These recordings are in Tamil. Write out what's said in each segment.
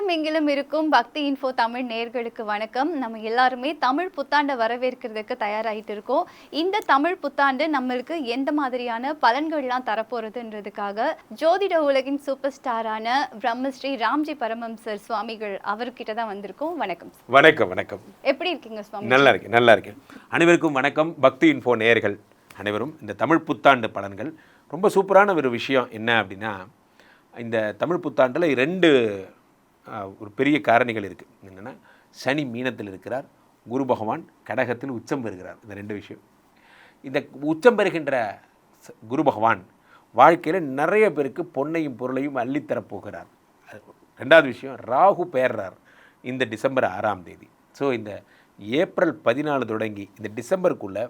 உலகம் எங்கிலும் இருக்கும் பக்தி இன்ஃபோ தமிழ் நேயர்களுக்கு வணக்கம். நம்ம எல்லாருமே தமிழ் புத்தாண்டை வரவேற்கிறதுக்கு தயாராகிட்டு இருக்கோம். இந்த தமிழ் புத்தாண்டு நம்மளுக்கு எந்த மாதிரியான பலன்கள்லாம் தரப்போறதுன்றதுக்காக ஜோதிட உலகின் சூப்பர் ஸ்டாரான பிரம்மஸ்ரீ ராம்ஜி பரமஹம்சர் சுவாமிகள் அவர்கிட்ட தான் வந்திருக்கோம். வணக்கம். வணக்கம். வணக்கம். எப்படி இருக்கீங்க சுவாமி? நல்லா இருக்கேன். அனைவருக்கும் வணக்கம். பக்தி இன்ஃபோ நேயர்கள் அனைவரும் இந்த தமிழ் புத்தாண்டு பலன்கள் ரொம்ப சூப்பரான ஒரு விஷயம் என்ன அப்படின்னா, இந்த தமிழ் புத்தாண்டில் ஒரு பெரிய காரணிகள் இருக்குது. என்னென்னா, சனி மீனத்தில் இருக்கிறார், குரு பகவான் கடகத்தில் உச்சம் பெறுகிறார். இந்த ரெண்டு விஷயம். இந்த உச்சம் பெறுகின்ற குரு பகவான் வாழ்க்கையில் நிறைய பேருக்கு பொன்னையும் பொருளையும் அள்ளித்தரப்போகிறார். ரெண்டாவது விஷயம், ராகு பெயர்றார் இந்த டிசம்பர் 6ஆம் தேதி. ஸோ இந்த ஏப்ரல் 14 தொடங்கி இந்த டிசம்பருக்குள்ளே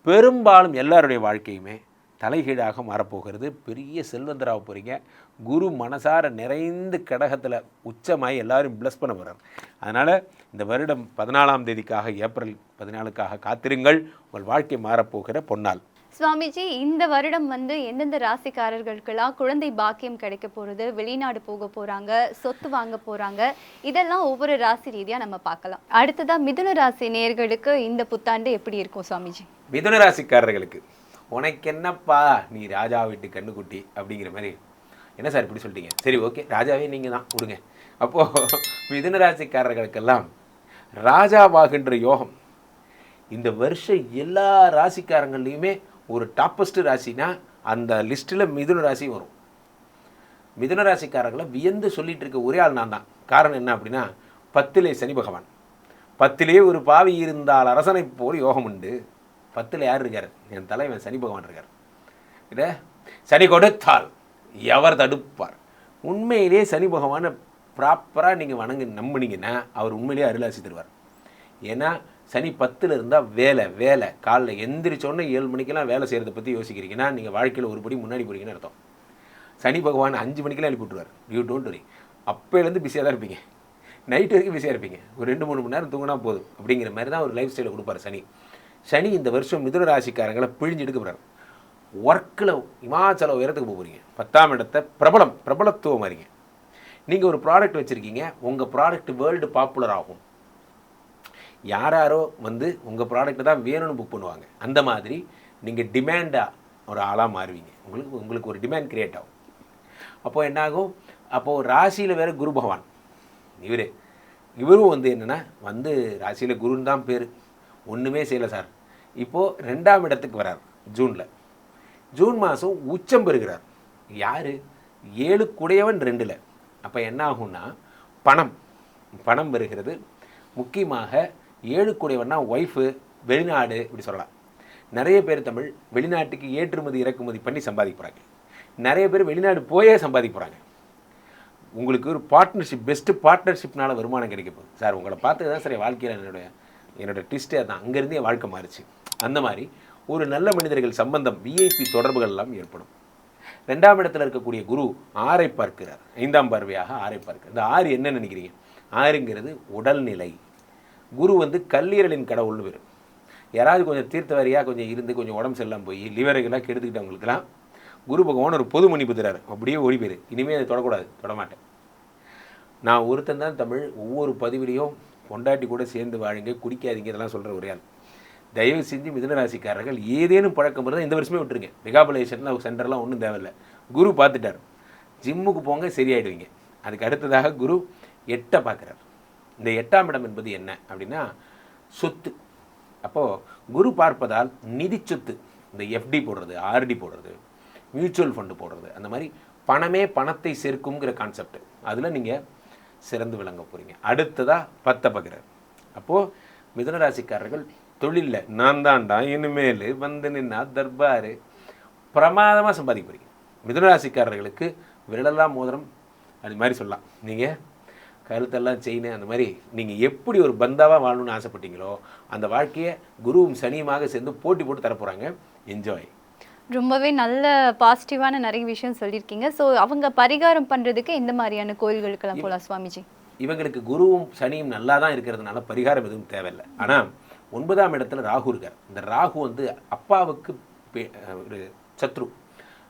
பெரும்பாலும் எல்லாருடைய வாழ்க்கையுமே தலைகீழாக மாறப்போகிறது. பெரிய செல்வந்தராக போகிறீங்க. குரு மனசார நிறைந்து கடகத்தில் உச்சமாய் எல்லாரும் ப்ளஸ் பண்ண போகிறார். அதனால் இந்த வருடம் 14ஆம் தேதிக்காக, ஏப்ரல் 14க்காக காத்திருங்கள். உங்கள் வாழ்க்கை மாறப்போகிற பொன்னாள். சுவாமிஜி, இந்த வருடம் எந்தெந்த ராசிக்காரர்களுக்கெல்லாம் குழந்தை பாக்கியம் கிடைக்க போகிறது, வெளிநாடு போக போகிறாங்க, சொத்து வாங்க போகிறாங்க, இதெல்லாம் ஒவ்வொரு ராசி ரீதியாக நம்ம பார்க்கலாம். அடுத்ததாக மிதுன ராசி நேயர்களுக்கு இந்த புத்தாண்டு எப்படி இருக்கும் சுவாமிஜி? மிதுன ராசிக்காரர்களுக்கு உனக்கு என்னப்பா, நீ ராஜா வீட்டு கண்ணுக்குட்டி அப்படிங்கிற மாதிரி. என்ன சார் இப்படி சொல்லிட்டீங்க? சரி, ஓகே, ராஜாவே நீங்கள் தான் விடுங்க. அப்போது மிதுன ராசிக்காரர்களுக்கெல்லாம் ராஜாவாகின்ற யோகம் இந்த வருஷம் எல்லா ராசிக்காரங்கள்லையுமே ஒரு டாப்பஸ்ட் ராசினா அந்த லிஸ்ட்டில் மிதுன ராசி வரும். மிதுன ராசிக்காரர்களை வியந்து சொல்லிட்டு இருக்க ஒரே ஆள் நான் தான். காரணம் என்ன அப்படின்னா, 10லே சனி பகவான். 10லே ஒரு பாவி இருந்தால் அரசனை போல் யோகம் உண்டு. 10ல் யார் இருக்கார்? என் தலைவன் சனி பகவான் இருக்கார். இல்லை, சனி கொடுத்தால் எவர் தடுப்பார். உண்மையிலே சனி பகவானை ப்ராப்பராக நீங்கள் நம்பினீங்கன்னா அவர் உண்மையிலேயே அருளாசி தருவார். ஏன்னா சனி 10ல் இருந்தால் வேலை காலைல எந்திரிச்சோன்னே 7 மணிக்கெல்லாம் வேலை செய்கிறத பற்றி யோசிக்கிறீங்கன்னா நீங்கள் வாழ்க்கையில் ஒரு படி முன்னாடி போகிறீங்கன்னு அர்த்தம். சனி பகவான் 5 மணிக்கெல்லாம் எழுப்பி விட்டுருவார். You don't worry. அப்போலேருந்து பிஸியாக தான் இருப்பீங்க. நைட்டு வரைக்கும் பிஸியாக இருப்பீங்க. ஒரு 2-3 மணி நேரம் தூங்கினா போதும் அப்படிங்கிற மாதிரி தான் ஒரு லைஃப் ஸ்டைலை கொடுப்பார் சனி. சனி இந்த வருஷம் மிதுன ராசிக்காரங்களை பிழிஞ்சு எடுக்க போகிறார். ஒர்க்கில் இமாச்சல உயரத்துக்கு போக போகிறீங்க. 10ஆம் இடத்தை பிரபலத்துவம் அறிங்க. நீங்கள் ஒரு ப்ராடக்ட் வச்சுருக்கீங்க, உங்கள் ப்ராடக்ட் வேர்ல்டு பாப்புலர் ஆகும். யாரோ உங்கள் ப்ராடக்ட் தான் வேணும்னு புக் பண்ணுவாங்க. அந்த மாதிரி நீங்கள் டிமாண்டாக ஒரு ஆளாக மாறுவீங்க. உங்களுக்கு ஒரு டிமாண்ட் க்ரியேட் ஆகும். அப்போது என்னாகும்? அப்போது ராசியில் வேறு குரு பகவான் இவரும் என்னென்னா ராசியில் குருன்னு தான் பேர், ஒன்றுமே செய்யலை சார். இப்போது 2ஆம் இடத்துக்கு வரார். ஜூன் மாதம் உச்சம் பெறுகிறார். யார்? 7 2ல். அப்போ என்ன ஆகும்னா, பணம் வருகிறது. முக்கியமாக 7 ஒய்ஃபு, வெளிநாடு இப்படி சொல்லலாம். நிறைய பேர் தமிழ் வெளிநாட்டுக்கு ஏற்றுமதி இறக்குமதி பண்ணி சம்பாதிக்க போகிறாங்க. நிறைய பேர் வெளிநாடு போயே சம்பாதிக்க போகிறாங்க. உங்களுக்கு ஒரு பார்ட்னர்ஷிப், பெஸ்ட்டு பார்ட்னர்ஷிப்னால வருமானம் கிடைக்க போகுது. சார் உங்களை பார்த்து தான் சார் வாழ்க்கையில் என்னோட ட்விஸ்டே தான், அங்கேருந்து என் வாழ்க்கை மாறிச்சு. அந்த மாதிரி ஒரு நல்ல மனிதர்கள் சம்பந்தம், விஐபி தொடர்புகள் எல்லாம் ஏற்படும். 2ஆம் இடத்துல இருக்கக்கூடிய குரு 6ஐ பார்க்கிறார். 5ஆம் பார்வையாக 6ஐ பார்க்கிறார். இந்த 6 என்ன நினைக்கிறீங்க? 6ங்கிறது உடல்நிலை. குரு கல்லீரலின் கடவுள்னு பேர். யாராவது கொஞ்சம் தீர்த்தவாரியாக கொஞ்சம் இருந்து கொஞ்சம் உடம்பு செல்லாம் போய் லிவரைகளாக கெடுத்துக்கிட்டவங்களுக்கெல்லாம் குரு பகவான் ஒரு பொது மன்னிப்பு தராரு. அப்படியே ஓடி போயிரு, இனிமேல் அதை தொடக்கூடாது, தொடமாட்டேன். நான் ஒருத்தன் தான் தமிழ் ஒவ்வொரு பதிவிலையும் பொண்டாட்டி கூட சேர்ந்து வாழுங்க, குடிக்காதீங்க, இதெல்லாம் சொல்கிற ஒரே ஆள். தயவு செஞ்சு மிதுன ராசிக்காரர்கள் ஏதேனும் பழக்கம் இருந்தால் இந்த வருஷமே விட்டுருங்க. ரிகாபலேஷன்லாம் சென்டர்லாம் ஒன்றும் தேவையில்லை. குரு பார்த்துட்டார். ஜிம்முக்கு போங்க, சரியாயிடுவீங்க. அதுக்கு அடுத்ததாக குரு 8ஐ பார்க்குறார். இந்த 8ஆம் இடம் என்பது என்ன அப்படின்னா சொத்து. அப்போது குரு பார்ப்பதால் நிதி சொத்து, இந்த எஃப்டி போடுறது, ஆர்டி போடுறது, மியூச்சுவல் ஃபண்டு போடுறது, அந்த மாதிரி பணமே பணத்தை சேர்க்குங்கிற கான்செப்ட், அதில் நீங்கள் சிறந்து விளங்க போகிறீங்க. அடுத்ததாக 10ஐ பார்க்குறார். அப்போது மிதுன ராசிக்காரர்கள் தொழிலில் நான் தான்டா இனிமேல் நின்னா தர்பார் பிரமாதமாக சம்பாதிக்க போகிறீங்க. மிதுன ராசிக்காரர்களுக்கு விரலெல்லாம் மோதிரம் அது மாதிரி சொல்லலாம். நீங்கள் கருத்தெல்லாம் செயின், அந்த மாதிரி நீங்கள் எப்படி ஒரு பந்தாவாக வாழணும்னு ஆசைப்பட்டீங்களோ அந்த வாழ்க்கையை குருவும் சனியுமாக சேர்ந்து போட்டி போட்டு தரப்போகிறாங்க. என்ஜாய். ரொம்பவே நல்ல பாசிட்டிவான நிறைய விஷயம் சொல்லியிருக்கீங்க. ஸோ அவங்க பரிகாரம் பண்ணுறதுக்கு எந்த மாதிரியான கோயில்களுக்கெல்லாம் போகலாம் சுவாமிஜி? இவங்களுக்கு குருவும் சனியும் நல்லா தான் இருக்கிறதுனால பரிகாரம் எதுவும் தேவையில்லை. ஆனால் 9ஆம் இடத்துல ராகு இருக்கார். இந்த ராகு அப்பாவுக்கு ஒரு சத்ரு,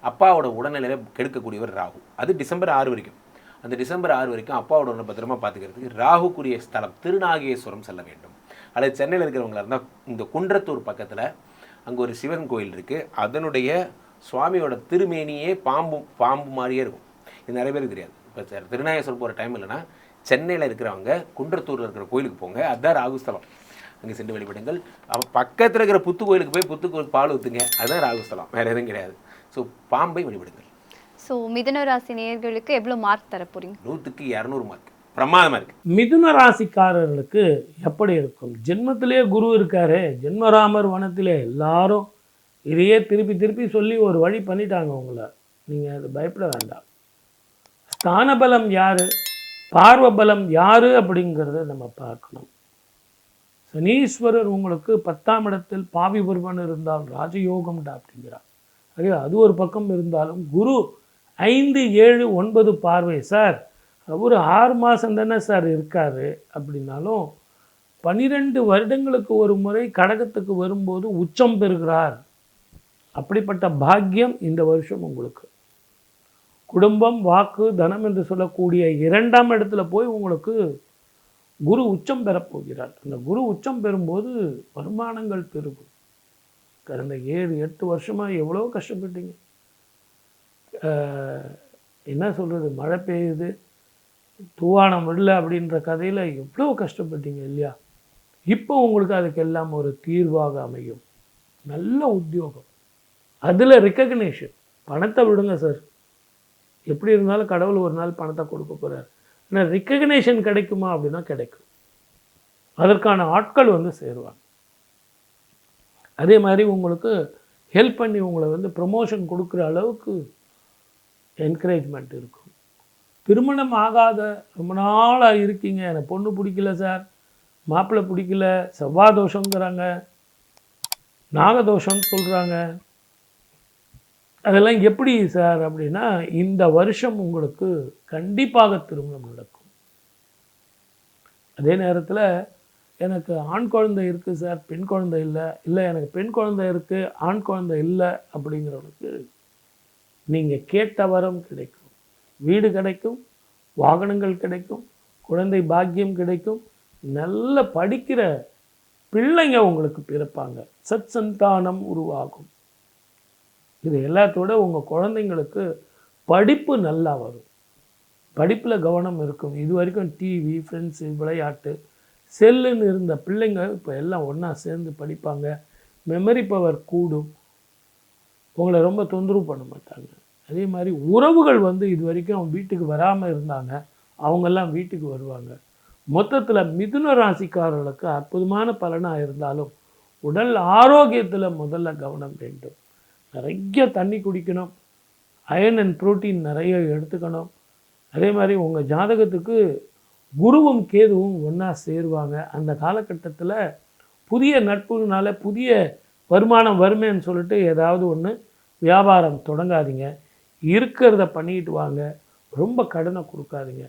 அப்பாவோட உடல்நிலையை கெடுக்கக்கூடியவர் ராகு. அது டிசம்பர் 6 வரைக்கும். அந்த டிசம்பர் 6 வரைக்கும் அப்பாவோட ஒன்று பத்திரமா பார்த்துக்கிறதுக்கு ராகுக்குரிய ஸ்தலம் திருநாகேஸ்வரம் செல்ல வேண்டும். அல்லது சென்னையில் இருக்கிறவங்களா இருந்தால் இந்த குன்றத்தூர் பக்கத்தில் அங்கே ஒரு சிவன் கோயில் இருக்குது. அதனுடைய சுவாமியோட திருமேனியே பாம்பு மாதிரியே இருக்கும். இது நிறைய பேருக்கு தெரியாது. இப்போ திருநாகேஸ்வரம் போகிற டைம் இல்லைன்னா சென்னையில் இருக்கிறவங்க குன்றத்தூரில் இருக்கிற கோயிலுக்கு போங்க. அதுதான் ராகுஸ்தலம். அங்கே சென்று வழிபடுங்கள். அப்போ பக்கத்தில் இருக்கிற புத்து கோயிலுக்கு போய் புத்து கோயில் பால் ஊற்றுங்க. அதுதான் ராகுஸ்தலம், வேறு எதுவும் கிடையாது. ஸோ பாம்பை வழிபடுங்கள். ஸோ மிதுன ராசி நேயர்களுக்கு எவ்வளோ மார்க் தர போறீங்க? 100க்கு 200 மார்க். பிரமாதமாக இருக்குது. மிதுன ராசிக்காரர்களுக்கு எப்படி இருக்கும்? ஜென்மத்திலே குரு இருக்காரு, ஜென்மராமர் வனத்திலே. எல்லாரும் இதையே திருப்பி திருப்பி சொல்லி ஒரு வழி பண்ணிட்டாங்க உங்களை. நீங்கள் அது பயப்பட வேண்டாம். ஸ்தான பலம் யாரு, பார்வ பலம் யாரு அப்படிங்கிறத நம்ம பார்க்கணும். சனீஸ்வரர் உங்களுக்கு 10ஆம் இடத்தில் பாவி ஒருவன் இருந்தால் ராஜயோகம்டா அப்படிங்கிறார். அது ஒரு பக்கம் இருந்தாலும் குரு 5, 7, 9 பார்வை. சார் ஒரு 6 மாதம் தானே சார் இருக்காரு அப்படின்னாலும் 12 வருடங்களுக்கு ஒரு முறை கடகத்துக்கு வரும்போது உச்சம் பெறுகிறார். அப்படிப்பட்ட பாக்கியம் இந்த வருஷம் உங்களுக்கு. குடும்பம், வாக்கு, தனம் என்று சொல்லக்கூடிய 2ஆம் இடத்துல போய் உங்களுக்கு குரு உச்சம் பெறப்போகிறார். அந்த குரு உச்சம் பெறும்போது வருமானங்கள் பெருகும். கடந்த 7-8 வருஷமாக எவ்வளோ கஷ்டப்பட்டீங்க. என்ன சொல்கிறது, மழை பெய்யுது, தூவானம் விடல அப்படின்ற கதையில் எவ்வளோ கஷ்டப்பட்டீங்க இல்லையா? இப்போ உங்களுக்கு அதுக்கெல்லாம் ஒரு தீர்வாக அமையும். நல்ல உத்தியோகம், அதில் ரெக்கக்னேஷன். பணத்தை விடுங்க சார், எப்படி இருந்தாலும் கடவுள் ஒரு நாள் பணத்தை கொடுக்க போகிறார். ஆனால் ரெக்கக்னேஷன் கிடைக்குமா அப்படின்னா கிடைக்கும். அதற்கான ஆட்கள் வந்து சேருவாங்க. அதே மாதிரி உங்களுக்கு ஹெல்ப் பண்ணி உங்களை வந்து ப்ரமோஷன் கொடுக்குற அளவுக்கு என்கரேஜ்மெண்ட் இருக்கும். திருமணம் ஆகாத ரொம்ப நாளாக இருக்கீங்க, எனக்கு பொண்ணு பிடிக்கல சார், மாப்பிள்ளை பிடிக்கல, செவ்வாய் தோஷங்கிறாங்க, நாகதோஷம்னு சொல்கிறாங்க. அதெல்லாம் எப்படி சார் அப்படின்னா, இந்த வருஷம் உங்களுக்கு கண்டிப்பாக திருமணம் நடக்கும். அதே நேரத்தில் எனக்கு ஆண் குழந்தை இருக்குது சார், பெண் குழந்தை இல்லை, இல்லை எனக்கு பெண் குழந்தை இருக்குது ஆண் குழந்தை இல்லை அப்படிங்கிறவனுக்கு நீங்கள் கேட்ட வரம் கிடைக்கும். வீடு கிடைக்கும், வாகனங்கள் கிடைக்கும், குழந்தை பாக்கியம் கிடைக்கும், நல்ல படிக்கிற பிள்ளைங்க உங்களுக்கு பிறப்பாங்க, சத் சந்தானம் உருவாகும். இது எல்லாத்தோட உங்கள் குழந்தைங்களுக்கு படிப்பு நல்லா வரும், படிப்பில் கவனம் இருக்கும். இது வரைக்கும் டிவி, ஃப்ரெண்ட்ஸு, விளையாட்டு, செல்லுன்னு இருந்த பிள்ளைங்க இப்போ எல்லாம் ஒன்றா சேர்ந்து படிப்பாங்க. மெமரி பவர் கூடும், உங்களை ரொம்ப தொந்தரவு பண்ண மாட்டாங்க. அதே மாதிரி உறவுகள் வந்து இது வரைக்கும் வீட்டுக்கு வராமல் இருந்தாங்க, அவங்கெல்லாம் வீட்டுக்கு வருவாங்க. மொத்தத்தில் மிதுன ராசிக்காரர்களுக்கு அற்புதமான பலனாக இருந்தாலும் உடல் ஆரோக்கியத்தில் முதல்ல கவனம் வேண்டும். நிறைய தண்ணி குடிக்கணும், அயன் அண்ட் புரோட்டீன் நிறைய எடுத்துக்கணும். அதே மாதிரி உங்கள் ஜாதகத்துக்கு குருவும் கேதுவும் ஒன்றா சேருவாங்க. அந்த காலகட்டத்தில் புதிய நட்புனால புதிய வருமானம் வருமேன்னு சொல்லிட்டு ஏதாவது ஒன்று வியாபாரம் தொடங்காதீங்க. இருக்கிறத பண்ணிட்டு வாங்க, ரொம்ப கடனை கொடுக்காதீங்க.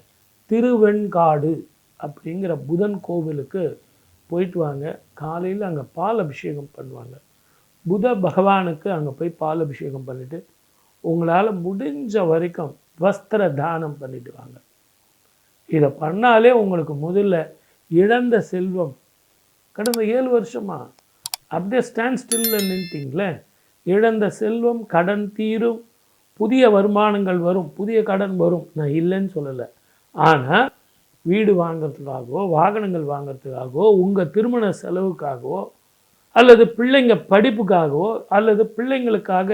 திருவெண்காடு அப்படிங்கிற புதன் கோவிலுக்கு போயிட்டு வாங்க. காலையில் அங்கே பால் அபிஷேகம் பண்ணுவாங்க. புத பகவானுக்கு அங்கே போய் பால் அபிஷேகம் பண்ணிவிட்டு உங்களால் முடிஞ்ச வரைக்கும் வஸ்திர தானம் பண்ணிட்டு வாங்க. இதை பண்ணாலே உங்களுக்கு முதல்ல இழந்த செல்வம், கடந்த 7 வருஷமாக அப்படியே ஸ்டாண்ட் ஸ்டில்ல நின்றுட்டிங்களே, இழந்த செல்வம் கடன் தீரும், புதிய வருமானங்கள் வரும், புதிய கடன் வரும். நான் இல்லைன்னு சொல்லலை. ஆனால் வீடு வாங்கிறதுக்காகவோ வாகனங்கள் வாங்கிறதுக்காகவோ உங்கள் திருமண செலவுக்காகவோ அல்லது பிள்ளைங்க படிப்புக்காகவோ அல்லது பிள்ளைங்களுக்காக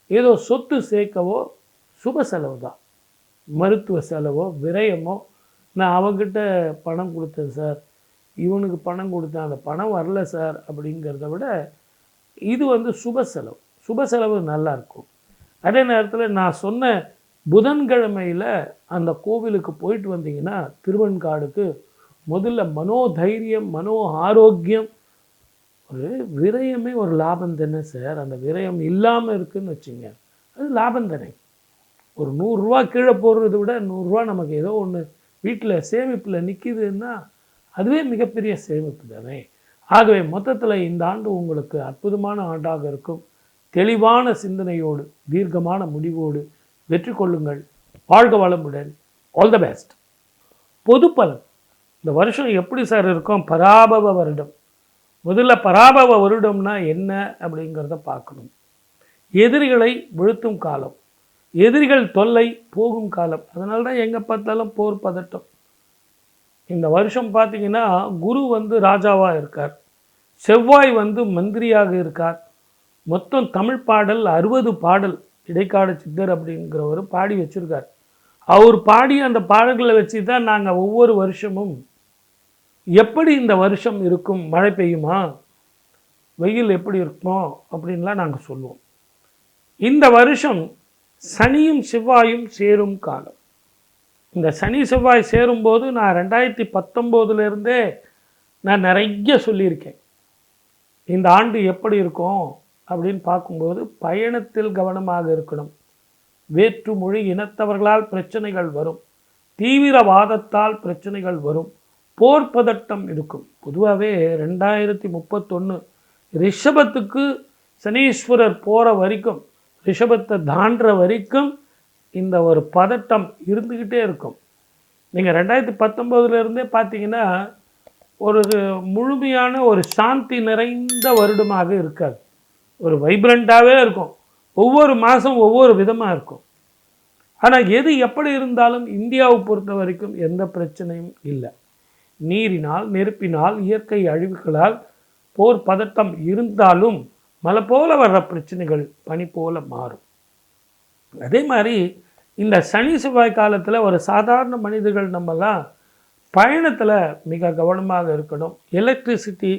ஏதோ சொத்து சேர்க்கவோ சுப செலவு தான். மருத்துவ செலவோ விரயமோ, நான் அவங்ககிட்ட பணம் கொடுத்தேன் சார், இவனுக்கு பணம் கொடுத்தேன், அந்த பணம் வரல சார் அப்படிங்கிறத விட இது வந்து சுப செலவு. சுப செலவு நல்லாயிருக்கும். அதே நேரத்தில் நான் சொன்ன புதன்கிழமையில் அந்த கோவிலுக்கு போயிட்டு வந்தீங்கன்னா திருவெண்காடுக்கு முதல்ல மனோதைரியம், மனோ ஆரோக்கியம். ஒரு விரயமே ஒரு லாபம் தானே சார். அந்த விரயம் இல்லாமல் இருக்குதுன்னு வச்சுங்க, அது லாபம் தானே. ஒரு 100 ரூபா கீழே போடுறத விட 100 ரூபா நமக்கு ஏதோ ஒன்று வீட்டில் சேமிப்பில் நிற்கிதுன்னா அதுவே மிகப்பெரிய சேமிப்பு தானே. ஆகவே மொத்தத்தில் இந்த ஆண்டு உங்களுக்கு அற்புதமான ஆண்டாக இருக்கும். தெளிவான சிந்தனையோடு தீர்க்கமான முடிவோடு வெற்றி கொள்ளுங்கள். வாழ்க வளமுடன். All the best. பொது பலன். இந்த வருஷம் எப்படி சார் இருக்கும்? பராபவ வருடம். முதல்ல பராபவ வருடம்னா என்ன அப்படிங்கிறத பார்க்கணும். எதிரிகளை வீழ்த்தும் காலம், எதிரிகள் தொல்லை போகும் காலம். அதனால தான் எங்கே பார்த்தாலும் போர் பதட்டம். இந்த வருஷம் பார்த்தீங்கன்னா குரு வந்து ராஜாவாக இருக்கார், செவ்வாய் வந்து மந்திரியாக இருக்கார். மொத்தம் தமிழ் பாடல் 60 பாடல் இடைக்காடு சித்தர் அப்படிங்கிறவர் பாடி வச்சுருக்கார். அவர் பாடி அந்த பாடல்களை வச்சு தான் நாங்கள் ஒவ்வொரு வருஷமும் எப்படி இந்த வருஷம் இருக்கும், மழை பெய்யுமா, வெயில் எப்படி இருக்குமோ அப்படின்லாம் நாங்கள் சொல்லுவோம். இந்த வருஷம் சனியும் செவ்வாயும் சேரும் காலம். இந்த சனி செவ்வாய் சேரும்போது நான் 2019 நான் நிறைய சொல்லியிருக்கேன். இந்த ஆண்டு எப்படி இருக்கும் அப்படின்னு பார்க்கும்போது பயணத்தில் கவனமாக இருக்கணும். வேற்று மொழி இனத்தவர்களால் பிரச்சனைகள் வரும், தீவிரவாதத்தால் பிரச்சனைகள் வரும், போர் பதட்டம் இருக்கும். பொதுவாகவே 2031 ரிஷபத்துக்கு சனீஸ்வரர் போகிற வரைக்கும், ரிஷபத்தை தாண்டுற வரைக்கும் இந்த ஒரு பதட்டம் இருந்துக்கிட்டே இருக்கும். நீங்கள் 2019 பார்த்தீங்கன்னா ஒரு முழுமையான ஒரு சாந்தி நிறைந்த வருடமாக இருக்காது. ஒரு வைப்ரண்ட்டாகவே இருக்கும். ஒவ்வொரு மாதம் ஒவ்வொரு விதமாக இருக்கும். ஆனால் எது எப்படி இருந்தாலும் இந்தியாவை பொறுத்த வரைக்கும் எந்த பிரச்சனையும் இல்லை. நீரினால், நெருப்பினால், இயற்கை அழிவுகளால் போர் பதட்டம் இருந்தாலும் மழை போல வர்ற பிரச்சனைகள் பனி போல மாறும். அதே மாதிரி இந்த சனி செவ்வாய் காலத்தில் ஒரு சாதாரண மனிதர்கள் நம்மலாம் பயணத்தில் மிக கவனமாக இருக்கணும். எலக்ட்ரிசிட்டி,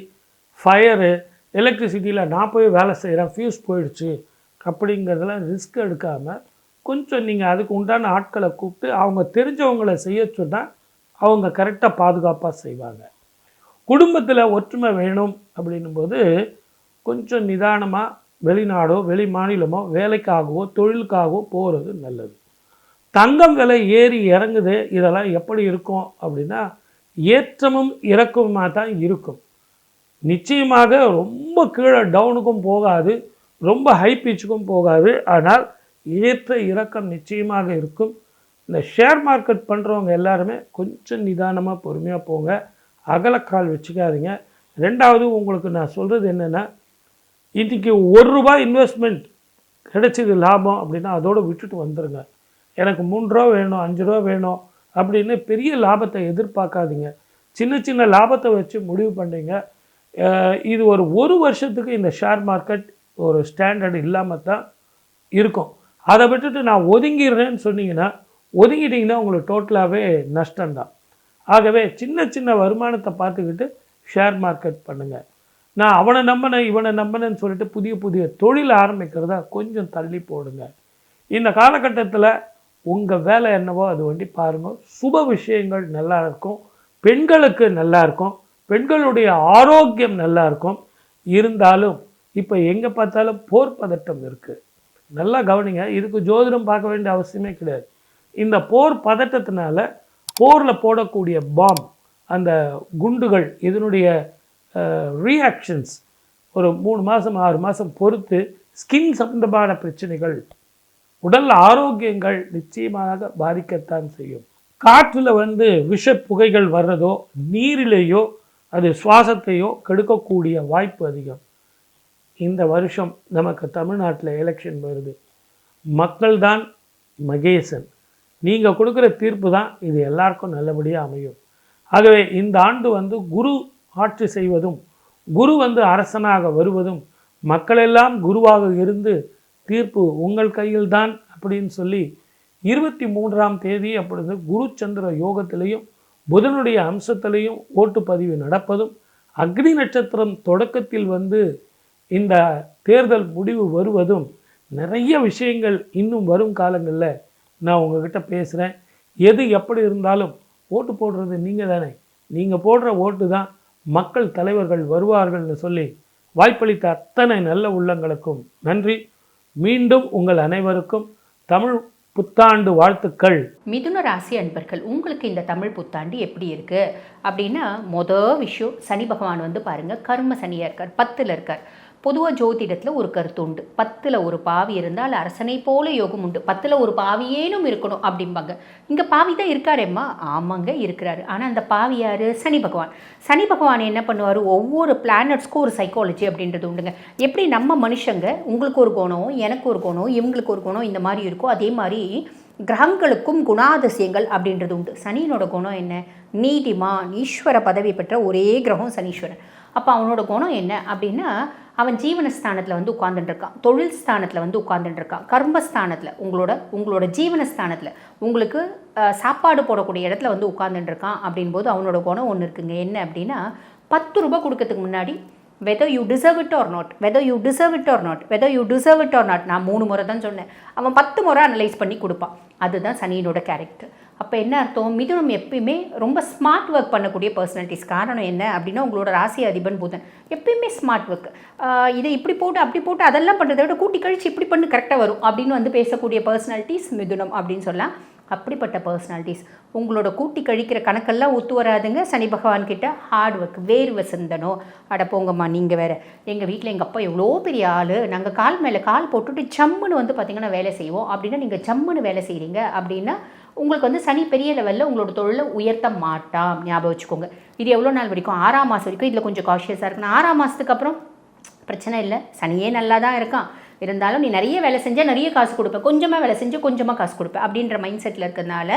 ஃபயரு, எலக்ட்ரிசிட்டியில் நான் போய் வேலை செய்கிறேன், ஃபியூஸ் போயிடுச்சு அப்படிங்கிறதெல்லாம் ரிஸ்க் எடுக்காமல் கொஞ்சம் நீங்கள் அதுக்கு உண்டான ஆட்களை கூப்பிட்டு அவங்க தெரிஞ்சவங்களை செய்ய சொன்னால் அவங்க கரெக்டாக பாதுகாப்பாக செய்வாங்க. குடும்பத்தில் ஒற்றுமை வேணும் அப்படின்னும்போது கொஞ்சம் நிதானமாக வெளிநாடோ வெளி மாநிலமோ வேலைக்காகவோ தொழிலுக்காகவோ போகிறது நல்லது. தங்கம் விலை ஏறி இறங்குது, இதெல்லாம் எப்படி இருக்கும் அப்படின்னா ஏற்றமும் இறக்கமுமாக தான் இருக்கும். நிச்சயமாக ரொம்ப கீழே டவுனுக்கும் போகாது, ரொம்ப ஹை பீச்சுக்கும் போகாது. ஆனால் ஏற்ற இறக்கம் நிச்சயமாக இருக்கும். இந்த ஷேர் மார்க்கெட் பண்ணுறவங்க எல்லாருமே கொஞ்சம் நிதானமாக பொறுமையாக போங்க, அகலக்கால் வச்சுக்காதீங்க. ரெண்டாவது உங்களுக்கு நான் சொல்கிறது என்னென்னா, இன்றைக்கி ₹1 இன்வெஸ்ட்மெண்ட் கிடைச்சிது லாபம் அப்படின்னா அதோடு விட்டுட்டு வந்துடுங்க. எனக்கு ₹3 வேணும், ₹5 வேணும் அப்படின்னு பெரிய லாபத்தை எதிர்பார்க்காதீங்க. சின்ன சின்ன லாபத்தை வச்சு முடிவு பண்ணுறீங்க. இது ஒரு வருஷத்துக்கு இந்த ஷேர் மார்க்கெட் ஒரு ஸ்டாண்டர்ட் இல்லாமல் தான் இருக்கும். அதை விட்டுட்டு நான் ஒதுங்கிடுறேன்னு சொன்னீங்கன்னா ஒதுங்கிட்டிங்கன்னா உங்களுக்கு டோட்டலாகவே நஷ்டம்தான். ஆகவே சின்ன சின்ன வருமானத்தை பார்த்துக்கிட்டு ஷேர் மார்க்கெட் பண்ணுங்கள். நான் அவனை நம்பினேன் இவனை நம்பினேன்னு சொல்லிட்டு புதிய புதிய தொழில் ஆரம்பிக்கிறதா கொஞ்சம் தள்ளி போடுங்க. இந்த காலகட்டத்தில் உங்கள் வேலை என்னவோ அது வண்டி பாருங்கள். சுப விஷயங்கள் நல்லா இருக்கும், பெண்களுக்கு நல்லா இருக்கும், பெண்களுடைய ஆரோக்கியம் நல்லா இருக்கும். இருந்தாலும் இப்போ எங்கே பார்த்தாலும் போர் பதட்டம் இருக்குது. நல்லா கவனிங்க. இதுக்கு ஜோதிடம் பார்க்க வேண்டிய அவசியமே கிடையாது. இந்த போர் பதட்டத்தினால போரில் போடக்கூடிய பாம், அந்த குண்டுகள், இதனுடைய ரியாக்ஷன்ஸ் ஒரு 3 மாதம் 6 மாதம் பொறுத்து ஸ்கின் சம்பந்தமான பிரச்சனைகள், உடல் ஆரோக்கியங்கள் நிச்சயமாக பாதிக்கத்தான் செய்யும். காற்றில் விஷ புகைகள் வர்றதோ நீரிலேயோ அது சுவாசத்தையோ கெடுக்கக்கூடிய வாய்ப்பு அதிகம். இந்த வருஷம் நமக்கு தமிழ்நாட்டில் எலெக்ஷன் வருது. மக்கள் தான் மகேசன். நீங்கள் கொடுக்குற தீர்ப்பு தான் இது எல்லாருக்கும் நல்லபடியாக அமையும். ஆகவே இந்த ஆண்டு குரு ஆட்சி செய்வதும், குரு அரசனாக வருவதும், மக்களெல்லாம் குருவாக இருந்து தீர்ப்பு உங்கள் கையில்தான் அப்படின்னு சொல்லி 23ஆம் தேதி அப்பொழுது குரு சந்திர யோகத்திலையும் புதனுடைய அம்சத்திலையும் ஓட்டுப்பதிவு நடப்பதும், அக்னி நட்சத்திரம் தொடக்கத்தில் இந்த தேர்தல் முடிவு வருவதும், நிறைய விஷயங்கள் இன்னும் வரும் காலங்களில் நான் உங்ககிட்ட பேசுகிறேன். எது எப்படி இருந்தாலும் ஓட்டு போடுறது நீங்கள் தானே. நீங்கள் போடுற ஓட்டு தான் மக்கள் தலைவர்கள் வருவார்கள்னு சொல்லி வாய்ப்பளித்த அத்தனை நல்ல உள்ளங்களுக்கும் நன்றி. மீண்டும் உங்கள் அனைவருக்கும் தமிழ் புத்தாண்டு வாழ்த்துக்கள். மிதுன ராசி அன்பர்கள், உங்களுக்கு இந்த தமிழ் புத்தாண்டு எப்படி இருக்குது அப்படின்னா, விஷயம் சனி பகவான் பாருங்கள், கர்ம சனியாக இருக்கார், 10ல் இருக்கார். பொதுவாக ஜோதிடத்தில் ஒரு கருத்து உண்டு, 10ல் ஒரு பாவி இருந்தால் அரசனை போல யோகம் உண்டு, 10ல் ஒரு பாவியேனும் இருக்கணும் அப்படிம்பாங்க. இங்கே பாவி தான் இருக்காரேம்மா, ஆமாங்க இருக்கிறாரு. ஆனால் அந்த பாவி யார்? சனி பகவான். சனி பகவான் என்ன பண்ணுவார்? ஒவ்வொரு பிளானட்ஸ்க்கும் ஒரு சைக்காலஜி அப்படின்றது உண்டுங்க. எப்படி நம்ம மனுஷங்க உங்களுக்கு ஒரு குணம், எனக்கு ஒரு குணம், இவங்களுக்கு ஒரு குணம், இந்த மாதிரி இருக்கும், அதே மாதிரி கிரகங்களுக்கும் குணாதிசயங்கள் அப்படின்றது உண்டு. சனியினோட குணம் என்ன? நீதிமான், ஈஸ்வர பதவி பெற்ற ஒரே கிரகம் சனீஸ்வரன். அப்போ அவனோட குணம் என்ன அப்படின்னா, அவன் ஜீவனஸ்தானத்தில் வந்து உட்கார்ந்துட்டு இருக்கான், தொழில் ஸ்தானத்தில் வந்து உட்கார்ந்துட்டு இருக்கான், கர்மஸ்தானத்தில் உங்களோட ஜீவனஸ்தானத்தில் உங்களுக்கு சாப்பாடு போடக்கூடிய இடத்துல வந்து உட்கார்ந்துட்டு இருக்கான். அப்படின் போது அவனோட குணம் ஒன்று இருக்குங்க. என்ன அப்படின்னா, 10 ரூபாய் கொடுக்கறதுக்கு முன்னாடி whether you deserve it or not, whether you deserve it or not, whether you deserve it or not, நான் 3 முறை தான் சொன்னேன், அவன் 10 முறை அனலைஸ் பண்ணி கொடுப்பான். அதுதான் சனியினோட கேரக்டர். அப்போ என்ன அர்த்தம்? மிதுனம் எப்பயுமே ரொம்ப ஸ்மார்ட் ஒர்க் பண்ணக்கூடிய பர்சனாலிட்டிஸ். காரணம் என்ன அப்படின்னா, உங்களோட ராசி அதிபன் புதன் எப்பயுமே ஸ்மார்ட் ஒர்க். இதை இப்படி போட்டு அப்படி போட்டு அதெல்லாம் பண்ணுறதை விட கூட்டி கழிச்சு இப்படி பண்ணு கரெக்டாக வரும் அப்படின்னு வந்து பேசக்கூடிய பர்சனாலிட்டிஸ் மிதுனம் அப்படின்னு சொல்லலாம். அப்படிப்பட்ட பர்சனாலிட்டிஸ். உங்களோட கூட்டி கழிக்கிற கணக்கெல்லாம் ஒத்து வராதுங்க சனி பகவான் கிட்ட. ஹார்ட் ஒர்க், வேர்வை சிந்தனோ. அட போங்கம்மா, நீங்கள் வேறு, எங்கள் வீட்டில் எங்கள் அப்பா எவ்வளோ பெரிய ஆள், நாங்கள் கால் மேலே கால் போட்டுட்டு ஜம்முன்னு வந்து பார்த்திங்கன்னா வேலை செய்வோம் அப்படின்னா, நீங்கள் ஜம்முன்னு வேலை செய்கிறீங்க அப்படின்னா உங்களுக்கு வந்து சனி பெரிய லெவலில் உங்களோட தொழிலை உயர்த்த மாட்டான். ஞாபகம் வச்சுக்கோங்க. இது எவ்வளோ நாள் வரைக்கும்? 6ஆம் மாதம் வரைக்கும் இதில் கொஞ்சம் காஷியஸாக இருக்குன்னா, 6ஆம் மாதத்துக்கு அப்புறம் பிரச்சனை இல்லை, சனியே நல்லா தான் இருக்கான். இருந்தாலும் நீ நிறைய வேலை செஞ்சால் நிறைய காசு கொடுப்பேன், கொஞ்சமாக வேலை செஞ்சால் கொஞ்சமாக காசு கொடுப்பேன் அப்படின்ற மைண்ட் செட்டில் இருக்கிறதுனால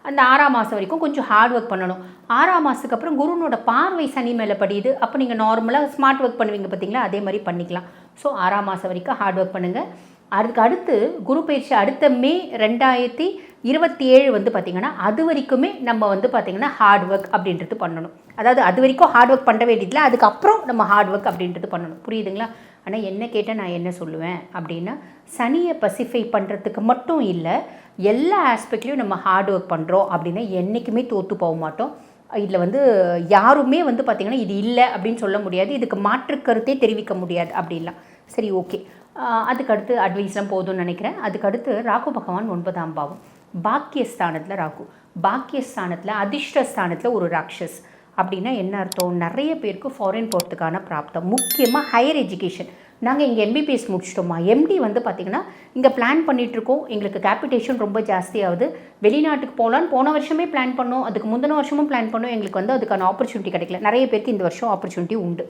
அந்த 6ஆம் மாதம் வரைக்கும் கொஞ்சம் ஹார்ட் ஒர்க் பண்ணணும். 6ஆம் மாதத்துக்கு அப்புறம் குருனோட பார்வை சனி மேலே படியுது. அப்போ நீங்கள் நார்மலாக ஸ்மார்ட் ஒர்க் பண்ணுவீங்க பார்த்தீங்களா, அதே மாதிரி பண்ணிக்கலாம். ஸோ 6ஆம் மாதம் வரைக்கும் ஹார்ட் ஒர்க் பண்ணுங்கள். அதுக்கு அடுத்து குரு பயிற்சி அடுத்த மே 2027 வந்து பார்த்திங்கன்னா, அது வரைக்குமே நம்ம வந்து பார்த்திங்கன்னா ஹார்ட் ஒர்க் அப்படின்றது பண்ணணும். அதாவது அது வரைக்கும் ஹார்ட் ஒர்க் பண்ண வேண்டியதில்லை, அதுக்கப்புறம் நம்ம ஹார்ட் ஒர்க் அப்படின்றது பண்ணணும். புரியுதுங்களா? ஆனால் என்ன கேட்டால் நான் என்ன சொல்லுவேன் அப்படின்னா, சனியை பசிஃபை பண்ணுறதுக்கு மட்டும் இல்லை, எல்லா ஆஸ்பெக்ட்லேயும் நம்ம ஹார்ட் ஒர்க் பண்ணுறோம் அப்படின்னா என்றைக்குமே தோற்று போக மாட்டோம். இதில் வந்து யாருமே வந்து பார்த்திங்கன்னா இது இல்லை அப்படின்னு சொல்ல முடியாது, இதுக்கு மாற்று கருத்தே தெரிவிக்க முடியாது அப்படின்லாம். சரி, ஓகே. அதுக்கடுத்து அட்வைஸ்லாம் போதும்னு நினைக்கிறேன். அதுக்கடுத்து ராகு பகவான் 9ஆம் பாவம், பாக்கியஸ்தானத்தில் ராகு, பாக்கியஸ்தானத்தில் அதிர்ஷ்டஸ்தானத்தில் ஒரு ராட்சஸ். அப்படின்னா என்ன அர்த்தம்? நிறைய பேருக்கு ஃபாரின் போகிறதுக்கான பிராப்தம், முக்கியமாக ஹையர் எஜுகேஷன். நாங்கள் இங்கே MBBS முடிச்சிட்டோமா, MD வந்து பார்த்திங்கன்னா இங்கே பிளான் பண்ணிகிட்ருக்கோம், எங்களுக்கு கேபிட்டேஷன் ரொம்ப ஜாஸ்தியாகுது, வெளிநாட்டுக்கு போகலான்னு போன வருஷமே பிளான் பண்ணோம், அதுக்கு முந்தின வருஷமும் பிளான் பண்ணோம், எங்களுக்கு வந்து அதுக்கான ஆப்பர்ச்சுனிட்டி கிடைக்கல. நிறைய பேருக்கு இந்த வருஷம் ஆப்பர்ச்சுனிட்டி உண்டு.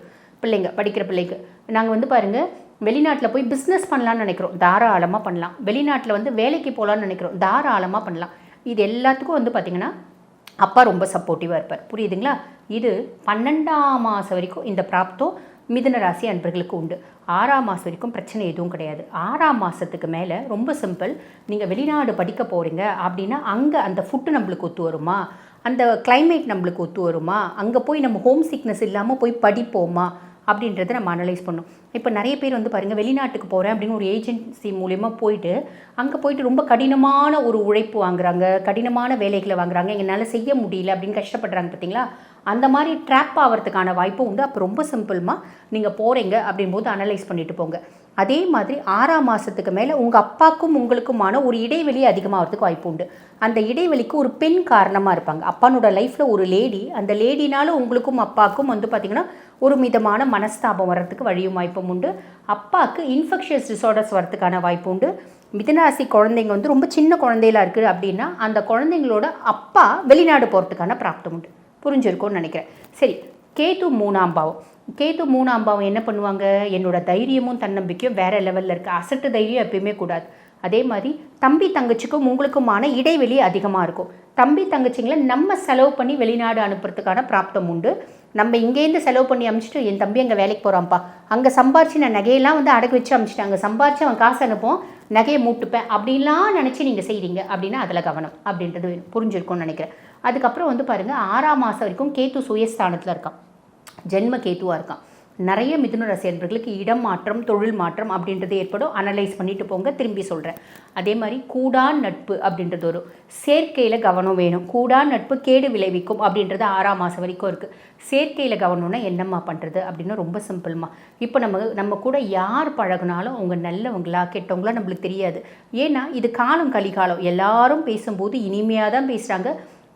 படிக்கிற பிள்ளைக்கு நாங்கள் வந்து பாருங்கள், வெளிநாட்டில் போய் பிஸ்னஸ் பண்ணலான்னு நினைக்கிறோம், தாராளமாக பண்ணலாம். வெளிநாட்டில் வந்து வேலைக்கு போகலான்னு நினைக்கிறோம், தாராளமாக பண்ணலாம். இது எல்லாத்துக்கும் வந்து பார்த்திங்கன்னா அப்பா ரொம்ப சப்போர்ட்டிவாக இருப்பார். புரியுதுங்களா? இது 12ஆம் மாதம் வரைக்கும் இந்த பிராப்தம் மிதுன ராசி அன்பர்களுக்கு உண்டு. 6ஆம் மாதம் வரைக்கும் பிரச்சனை எதுவும் கிடையாது. 6ஆம் மாதத்துக்கு மேலே ரொம்ப சிம்பிள். நீங்கள் வெளிநாடு படிக்க போகிறீங்க அப்படின்னா அங்கே அந்த ஃபுட்டு நம்மளுக்கு ஒத்து வருமா, அந்த கிளைமேட் நம்மளுக்கு ஒத்து வருமா, அங்கே போய் நம்ம ஹோம் சிக்னஸ் இல்லாமல் போய் படிப்போமா அப்படின்றத நம்ம அனலைஸ் பண்ணோம். இப்போ நிறைய பேர் வந்து பாருங்கள், வெளிநாட்டுக்கு போகிறேன் அப்படின்னு ஒரு ஏஜென்சி மூலயமா போயிட்டு அங்கே போயிட்டு ரொம்ப கடினமான ஒரு உழைப்பு வாங்குறாங்க, கடினமான வேலைகளை வாங்குறாங்க, என்னால் செய்ய முடியல அப்படின்னு கஷ்டப்படுறாங்க பார்த்தீங்களா. அந்த மாதிரி ட்ராப் ஆகிறதுக்கான வாய்ப்பு உண்டு. அப்போ ரொம்ப சிம்பிள்மா, நீங்கள் போகிறீங்க அப்படின்போது அனலைஸ் பண்ணிட்டு போங்க. அதே மாதிரி 6ஆம் மாதத்துக்கு மேலே உங்கள் அப்பாவுக்கும் உங்களுக்குமான ஒரு இடைவெளி அதிகமாகிறதுக்கு வாய்ப்பு உண்டு. அந்த இடைவெளிக்கு ஒரு பெண் காரணமாக இருப்பாங்க. அப்பானோட லைஃப்பில் ஒரு லேடி, அந்த லேடினால உங்களுக்கும் அப்பாவுக்கும் வந்து பார்த்திங்கன்னா ஒரு மிதமான மனஸ்தாபம் வர்றதுக்கு வழியும் வாய்ப்பும் உண்டு. அப்பாவுக்கு இன்ஃபெக்ஷியஸ் டிசார்டர்ஸ் வரதுக்கான வாய்ப்பு உண்டு. மிதுனராசி குழந்தைங்க வந்து ரொம்ப சின்ன குழந்தையில இருக்குது அப்படின்னா அந்த குழந்தைங்களோட அப்பா வெளிநாடு போகிறதுக்கான பிராப்தம் உண்டு. புரிஞ்சிருக்கும்னு நினைக்கிறேன். சரி, கேது 3ஆம் பாவம். கேது 3ஆம் பாவம் என்ன பண்ணுவாங்க? என்னோட தைரியமும் தன்னம்பிக்கையும் வேறு லெவலில் இருக்குது. அசட்டு தைரியம் எப்பயுமே கூடாது. அதே மாதிரி தம்பி தங்கச்சிக்கும் உங்களுக்குமான இடைவெளி அதிகமாக இருக்கும். தம்பி தங்கச்சிங்களை நம்ம செலவு பண்ணி வெளிநாடு அனுப்புறதுக்கான பிராப்தம் உண்டு. நம்ம இங்கேருந்து செலவு பண்ணி அனுப்பிச்சிட்டு, என் தம்பி அங்கே வேலைக்கு போகிறான்ப்பா, அங்கே சம்பாரிச்சு நான் நகையெல்லாம் வந்து அடகு வச்சு அனுப்பிச்சிட்டேன், அங்கே சம்பாரிச்சு அவன் காசு அனுப்புவோம், நகையை மூட்டுப்பேன் அப்படின்லாம் நினச்சி நீங்கள் செய்கிறீங்க அப்படின்னா அதில் கவனம் அப்படின்றது புரிஞ்சிருக்கும்னு நினைக்கிறேன். அதுக்கப்புறம் வந்து பாருங்கள், 6ஆம் மாதம் வரைக்கும் கேத்து சுயஸ்தானத்தில் இருக்கான், ஜென்ம கேத்துவாக இருக்கான். நிறைய மிதுன ராசி அன்பர்களுக்கு இடம் மாற்றம், தொழில் மாற்றம் அப்படின்றது ஏற்படும். அனலைஸ் பண்ணிட்டு போங்க, திரும்பி சொல்கிறேன். அதே மாதிரி கூடான் நட்பு அப்படின்றது வரும். சேர்க்கையில் கவனம் வேணும். கூடான் நட்பு கேடு விளைவிக்கும் அப்படின்றது 6ஆம் மாதம் வரைக்கும் இருக்குது. சேர்க்கையில் கவனம்னா என்னம்மா பண்ணுறது அப்படின்னா ரொம்ப சிம்பிள்மா. இப்போ நம்ம கூட யார் பழகினாலும் அவங்க நல்லவங்களா கெட்டவங்களா நம்மளுக்கு தெரியாது. ஏன்னா இது காலம் கலிகாலம். எல்லாரும் பேசும்போது இனிமையாக தான் பேசுகிறாங்க,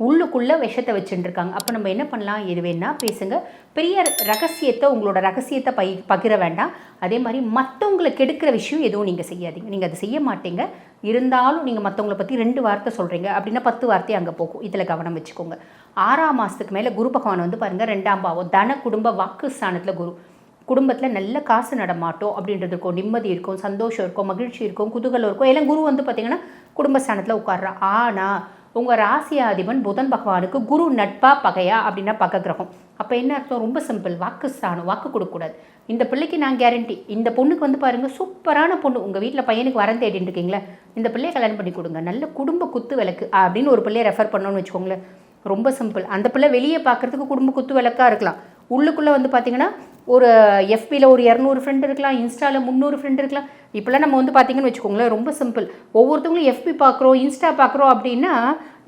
உள்ளுக்குள்ளே விஷத்தை வச்சுட்டு இருக்காங்க. அப்போ நம்ம என்ன பண்ணலாம், எது வேணா பேசுங்க, பெரிய ரகசியத்தை உங்களோட ரகசியத்தை பகிர வேண்டாம். அதே மாதிரி மற்றவங்களை கெடுக்கிற விஷயம் எதுவும் நீங்கள் செய்யாதீங்க. நீங்கள் அதை செய்ய மாட்டீங்க, இருந்தாலும் நீங்கள் மற்றவங்களை பற்றி 2 வார்த்தை சொல்கிறீங்க அப்படின்னா 10 வார்த்தை அங்கே போகும். இதில் கவனம் வச்சுக்கோங்க. 6ஆம் மாதத்துக்கு மேலே குரு பகவான் வந்து பாருங்கள் 2ஆம் பாவம் தன குடும்ப வாக்கு ஸ்தானத்தில் குரு. குடும்பத்தில் நல்ல காசு நடமாட்டோம் அப்படின்றது இருக்கும், நிம்மதி இருக்கும், சந்தோஷம் இருக்கும், மகிழ்ச்சி இருக்கும், குதூகலம் இருக்கும். எல்லாம் குரு வந்து பார்த்திங்கன்னா குடும்பஸ்தானத்தில் உட்கார்றான். ஆனால் உங்கள் ராசியாதிபன் புதன் பகவானுக்கு குரு நட்பா பகையா அப்படின்னா பகை கிரகம். அப்போ என்ன அர்த்தம், ரொம்ப சிம்பிள், வாக்கு ஸ்தானம், வாக்கு கொடுக்கக்கூடாது. இந்த பிள்ளைக்கு நான் கேரண்டி, இந்த பொண்ணுக்கு வந்து பாருங்கள் சூப்பரான பொண்ணு, உங்கள் வீட்டில் பையனுக்கு வரம் தேடிட்டு இருக்கீங்களே, இந்த பிள்ளையை கல்யாணம் பண்ணி கொடுங்க, நல்ல குடும்ப குத்து விளக்கு அப்படின்னு ஒரு பிள்ளையை ரெஃபர் பண்ணணும்னு வச்சுக்கோங்களேன். ரொம்ப சிம்பிள். அந்த பிள்ளை வெளியே பார்க்குறதுக்கு குடும்ப குத்து விளக்காக இருக்கலாம், உள்ளுக்குள்ளே வந்து பார்த்திங்கன்னா ஒரு எஃபியில் ஒரு 200 ஃப்ரெண்ட் இருக்கலாம், இன்ஸ்டாவில் 300 ஃப்ரெண்ட் இருக்கலாம். இப்போலாம் நம்ம வந்து பார்த்திங்கன்னு வச்சுக்கோங்களேன், ரொம்ப சிம்பிள். ஒவ்வொருத்தவங்களும் எஃபி பார்க்குறோம், இன்ஸ்டா பார்க்குறோம் அப்படின்னா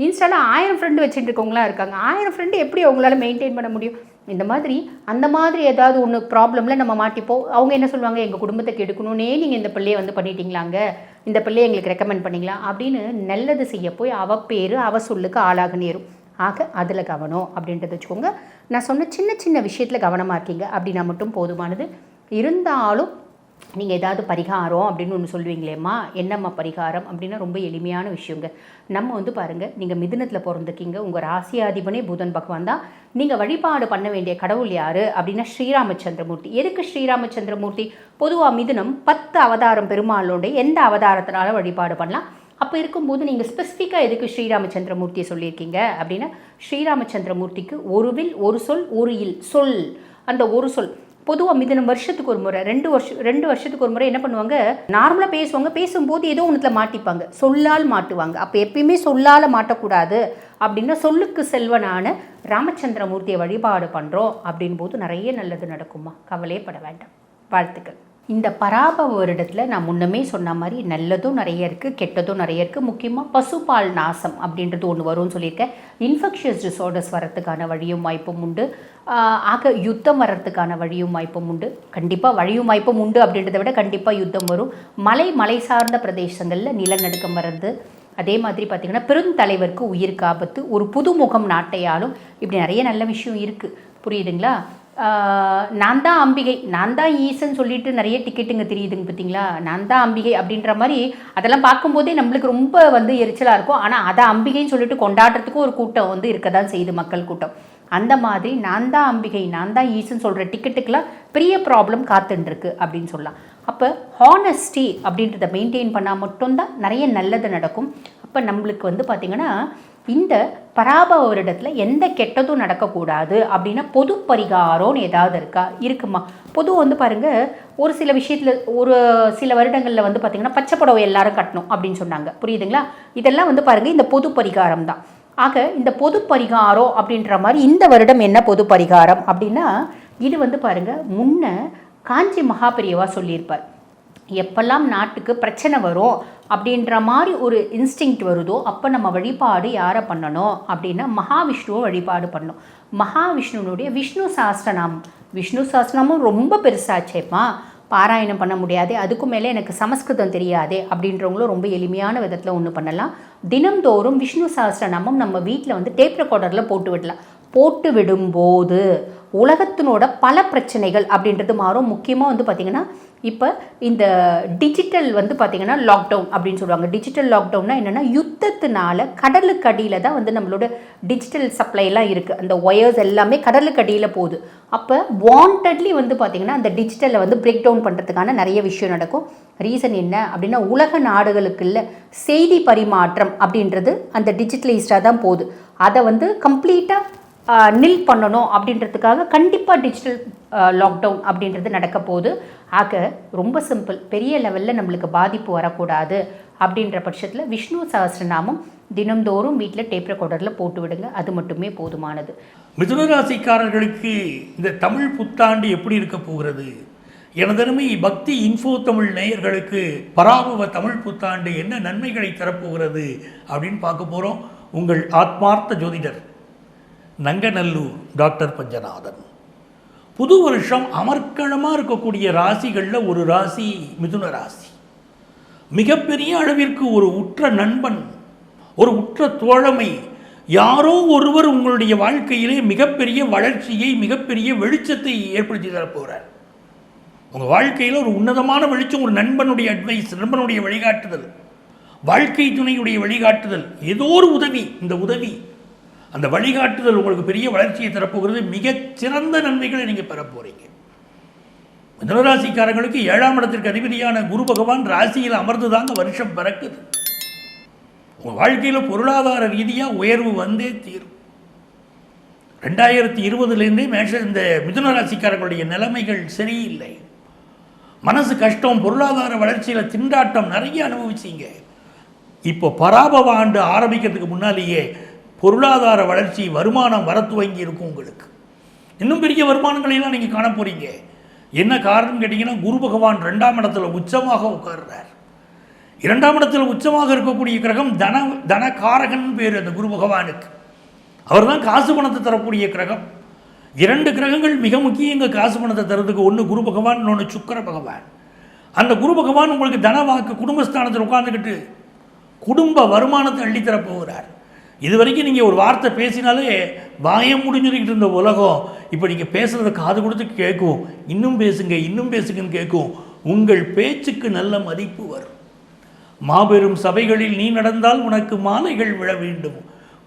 இன்ஸ்டாவில் 1000 ஃப்ரெண்டு வச்சுட்டு இருக்கவங்களாம் இருக்காங்க. 1000 ஃப்ரெண்டு எப்படி அவங்களால மெயின்டைன் பண்ண முடியும்? இந்த மாதிரி அந்த மாதிரி ஏதாவது ஒன்று ப்ராப்ளமில் நம்ம மாட்டிப்போம். அவங்க என்ன சொல்லுவாங்க, எங்கள் குடும்பத்தை கெடுக்கணுன்னே நீங்கள் இந்த பிள்ளையை வந்து பண்ணிட்டீங்களாங்க, இந்த பிள்ளையை எங்களுக்கு ரெக்கமெண்ட் பண்ணிங்களா அப்படின்னு நல்லது செய்ய போய் அவ பேர் அவ சொல்லுக்கு ஆளாக நேரும். ஆக அதில் கவனம் அப்படின்றத வச்சுக்கோங்க. நான் சொன்ன சின்ன சின்ன விஷயத்தில் கவனமாக இருக்கீங்க அப்படின்னா மட்டும் போதுமானது. இருந்தாலும் நீங்கள் ஏதாவது பரிகாரம் அப்படின்னு ஒன்று சொல்லுவீங்களேம்மா, என்னம்மா பரிகாரம் அப்படின்னா ரொம்ப எளிமையான விஷயங்க. நம்ம வந்து பாருங்கள், நீங்கள் மிதுனத்தில் பிறந்திருக்கீங்க, உங்கள் ராசியாதிபனே புதன் பகவான் தான். நீங்கள் வழிபாடு பண்ண வேண்டிய கடவுள் யார் அப்படின்னா ஸ்ரீராமச்சந்திரமூர்த்தி. எதுக்கு ஸ்ரீராமச்சந்திரமூர்த்தி? பொதுவாக மிதுனம் 10 அவதாரம் பெருமாளோட எந்த அவதாரத்தினால வழிபாடு பண்ணலாம். அப்போ இருக்கும்போது நீங்கள் ஸ்பெசிஃபிக்காக எதுக்கு ஸ்ரீராமச்சந்திரமூர்த்தியை சொல்லியிருக்கீங்க அப்படின்னா, ஸ்ரீராமச்சந்திரமூர்த்திக்கு ஒரு வில் ஒரு சொல் ஒரு இல் சொல். அந்த ஒரு சொல் பொதுவாக மிதுனம் வருஷத்துக்கு ஒரு முறை, 2 வருஷத்துக்கு ஒரு முறை என்ன பண்ணுவாங்க, நார்மலாக பேசுவாங்க, பேசும்போது ஏதோ ஒன்றுத்தில் மாட்டிப்பாங்க, சொல்லால் மாட்டுவாங்க. அப்போ எப்பயுமே சொல்லால் மாட்டக்கூடாது அப்படின்னா சொல்லுக்கு செல்வனான ராமச்சந்திரமூர்த்தியை வழிபாடு பண்ணுறோம் அப்படின் போது நிறைய நல்லது நடக்குமா, கவலைப்பட வேண்டாம். வாழ்த்துக்கள். இந்த பராபவ வருடத்தில் நான் முன்னமே சொன்ன மாதிரி நல்லதும் நிறைய இருக்குது, கெட்டதும் நிறைய இருக்குது. முக்கியமாக பசுபால் நாசம் அப்படின்றது ஒன்று வரும்னு சொல்லியிருக்கேன். இன்ஃபெக்ஷியஸ் டிஸார்டர்ஸ் வரத்துக்கான வழியும் வாய்ப்பும் உண்டு. ஆக யுத்தம் வர்றதுக்கான வழியும் வாய்ப்பும் உண்டு. கண்டிப்பாக வழியும் வாய்ப்பும் உண்டு அப்படின்றத விட கண்டிப்பாக யுத்தம் வரும். மலை சார்ந்த பிரதேசங்களில் நிலநடுக்கம் வர்றது. அதே மாதிரி பார்த்திங்கன்னா பெருந்தலைவருக்கு உயிருக்கு ஆபத்து, ஒரு புதுமுகம் நாட்டையாலும், இப்படி நிறைய நல்ல விஷயம் இருக்குது. புரியுதுங்களா? நான் தான் அம்பிகை, நான் தான் ஈசன் சொல்லிட்டு நிறைய டிக்கெட்டுங்க தெரியுதுங்க பார்த்தீங்களா. நான் தான் அம்பிகை அப்படின்ற மாதிரி அதெல்லாம் பார்க்கும்போதே நம்மளுக்கு ரொம்ப வந்து எரிச்சலாக இருக்கும். ஆனால் அதை அம்பிகைன்னு சொல்லிட்டு கொண்டாடுறதுக்கும் ஒரு கூட்டம் வந்து இருக்க தான் செய்யுது, மக்கள் கூட்டம். அந்த மாதிரி நான் தான் அம்பிகை, நான் தான் ஈசன் சொல்கிற டிக்கெட்டுக்கெலாம் பெரிய ப்ராப்ளம் காத்துட்டுருக்கு அப்படின்னு சொல்லலாம். அப்போ ஹானஸ்டி அப்படின்றத மெயின்டைன் பண்ணால் மட்டும்தான் நிறைய நல்லது நடக்கும். அப்போ நம்மளுக்கு வந்து பார்த்திங்கன்னா இந்த பராபவ வருடத்தில் எந்த கெட்டதும் நடக்கக்கூடாது அப்படின்னா பொது பரிகாரம்னு ஏதாவது இருக்குமா? பொதுவாக வந்து பாருங்கள், ஒரு சில விஷயத்தில் ஒரு சில வருடங்களில் வந்து பார்த்திங்கன்னா பச்சை புடவை எல்லாரும் கட்டணும் அப்படின்னு சொன்னாங்க. புரியுதுங்களா? இதெல்லாம் வந்து பாருங்கள் இந்த பொது பரிகாரம் தான். ஆக இந்த பொது பரிகாரம் அப்படின்ற மாதிரி இந்த வருடம் என்ன பொது பரிகாரம் அப்படின்னா, இது வந்து பாருங்கள் முன்ன காஞ்சி மகாபெரியவா சொல்லியிருப்பார். எப்பெல்லாம் நாட்டுக்கு பிரச்சனை வரும் அப்படின்ற மாதிரி ஒரு இன்ஸ்டிங்க்ட் வருதோ அப்போ நம்ம வழிபாடு யாரை பண்ணணும் அப்படின்னா மகாவிஷ்ணுவை வழிபாடு பண்ணணும். மகாவிஷ்ணுனுடைய விஷ்ணு சாஸ்திரநாமம், விஷ்ணு சாஸ்திரநாமம் ரொம்ப பெருசாச்சேப்பா, பாராயணம் பண்ண முடியாது, அதுக்கும் மேலே எனக்கு சமஸ்கிருதம் தெரியாதே அப்படின்றவங்களும் ரொம்ப எளிமையான விதத்தில் ஒன்று பண்ணலாம். தினம்தோறும் விஷ்ணு சாஸ்திரநாமம் நம்ம வீட்டில் வந்து டேப் ரெக்கார்டரில் போட்டு விடலாம். போட்டு விடும்போது உலகத்தினோட பல பிரச்சனைகள் அப்படின்றது மாறும். முக்கியமாக வந்து பார்த்திங்கன்னா இப்போ இந்த டிஜிட்டல் வந்து பார்த்திங்கன்னா லாக்டவுன் அப்படின்னு சொல்லுவாங்க. டிஜிட்டல் லாக்டவுன்னா என்னென்னா, யுத்தத்தினால கடலுக்கு அடியில் தான் வந்து நம்மளோட டிஜிட்டல் சப்ளைலாம் இருக்குது. அந்த ஒயர்ஸ் எல்லாமே கடலுக்கு அடியில் போகுது. அப்போ வாண்டட்லி வந்து பார்த்திங்கன்னா அந்த டிஜிட்டலை வந்து பிரேக் டவுன் பண்ணுறதுக்கான நிறைய விஷயம் நடக்கும். ரீசன் என்ன அப்படின்னா, உலக நாடுகளுக்குள்ள செய்தி பரிமாற்றம் அப்படின்றது அந்த டிஜிட்டலைஸ்டாக தான் போகுது. அதை வந்து கம்ப்ளீட்டாக நில் பண்ணணும் அப்படின்றதுக்காக கண்டிப்பாக டிஜிட்டல் லாக்டவுன் அப்படின்றது நடக்க போகுது. ஆக ரொம்ப சிம்பிள், பெரிய லெவலில் நம்மளுக்கு பாதிப்பு வரக்கூடாது அப்படின்ற பட்சத்தில் விஷ்ணு சஹஸ்ரநாமம் தினம்தோறும் வீட்டில் டேப் ரெக்கார்டரில் போட்டு விடுங்க, அது மட்டுமே போதுமானது. மிதுனராசிக்காரர்களுக்கு இந்த தமிழ் புத்தாண்டு எப்படி இருக்க போகிறது? எனதருமை பக்தி இன்ஃபோ தமிழ் நேயர்களுக்கு பராபவ தமிழ் புத்தாண்டு என்ன நன்மைகளை தரப்போகிறது அப்படின்னு பார்க்க போகிறோம். உங்கள் ஆத்மார்த்த ஜோதிடர் நங்கநல்லூர் டாக்டர் பஞ்சநாதன். புது வருஷம் அமர்க்களமாக இருக்கக்கூடிய ராசிகளில் ஒரு ராசி மிதுன ராசி. மிகப்பெரிய அளவிற்கு ஒரு உற்ற நண்பன், ஒரு உற்ற தோழமை, யாரோ ஒருவர் உங்களுடைய வாழ்க்கையிலே மிகப்பெரிய வளர்ச்சியை, மிகப்பெரிய வெளிச்சத்தை ஏற்படுத்தி தரப்போகிறார். உங்கள் வாழ்க்கையில் ஒரு உன்னதமான வெளிச்சம், ஒரு நண்பனுடைய அட்வைஸ், நண்பனுடைய வழிகாட்டுதல், வாழ்க்கை துணையுடைய வழிகாட்டுதல், ஏதோ ஒரு உதவி, இந்த உதவி, அந்த வழிகாட்டுதல் உங்களுக்கு பெரிய வளர்ச்சியை தரப்போகிறது. மிகச்சிறந்த நன்மைகளை நீங்கள் பெற போகிறீங்க. மிதுனராசிக்காரங்களுக்கு 7ஆம் இடத்திற்கு அதிபதியான குரு பகவான் ராசியில் அமர்ந்து தாங்க வருஷம் பிறக்குது. உங்கள் வாழ்க்கையில் பொருளாதார ரீதியாக உயர்வு வந்தே தீரும். 2020 இந்த மிதுன ராசிக்காரர்களுடைய நிலைமைகள் சரியில்லை. மனசு கஷ்டம், பொருளாதார வளர்ச்சியில் திண்டாட்டம் நிறைய அனுபவிச்சிங்க. இப்போ பராபவ ஆண்டு ஆரம்பிக்கிறதுக்கு முன்னாலேயே பொருளாதார வளர்ச்சி, வருமானம் வர துவங்கி இருக்கும். உங்களுக்கு இன்னும் பெரிய வருமானங்களெல்லாம் நீங்கள் காண போகிறீங்க. என்ன காரணம் கேட்டிங்கன்னா, குரு பகவான் 2ஆம் இடத்துல உச்சமாக உட்கார்றார். 2ஆம் இடத்துல உச்சமாக இருக்கக்கூடிய கிரகம் தனகாரகன் பேர் அந்த குரு பகவானுக்கு. அவர் தான் காசு பணத்தை தரக்கூடிய கிரகம். 2 கிரகங்கள் மிக முக்கியங்க காசு பணத்தை தரதுக்கு. ஒன்று குரு பகவான், இன்னொன்று சுக்கிர பகவான். அந்த குரு பகவான் உங்களுக்கு தனவாக்கு குடும்பஸ்தானத்தில் உட்கார்ந்துக்கிட்டு குடும்ப வருமானத்தை அள்ளித்தரப் போகிறார். இது வரைக்கும் நீங்கள் ஒரு வார்த்தை பேசினாலே வாயம் முடிஞ்சுக்கிட்டு இருந்த உலகம் இப்போ நீங்கள் பேசுகிறத காது கொடுத்து கேட்கும். இன்னும் பேசுங்க, இன்னும் பேசுங்கன்னு கேட்கும். உங்கள் பேச்சுக்கு நல்ல மதிப்பு வரும். மாபெரும் சபைகளில் நீ நடந்தால் உனக்கு மாலைகள் விழ வேண்டும்,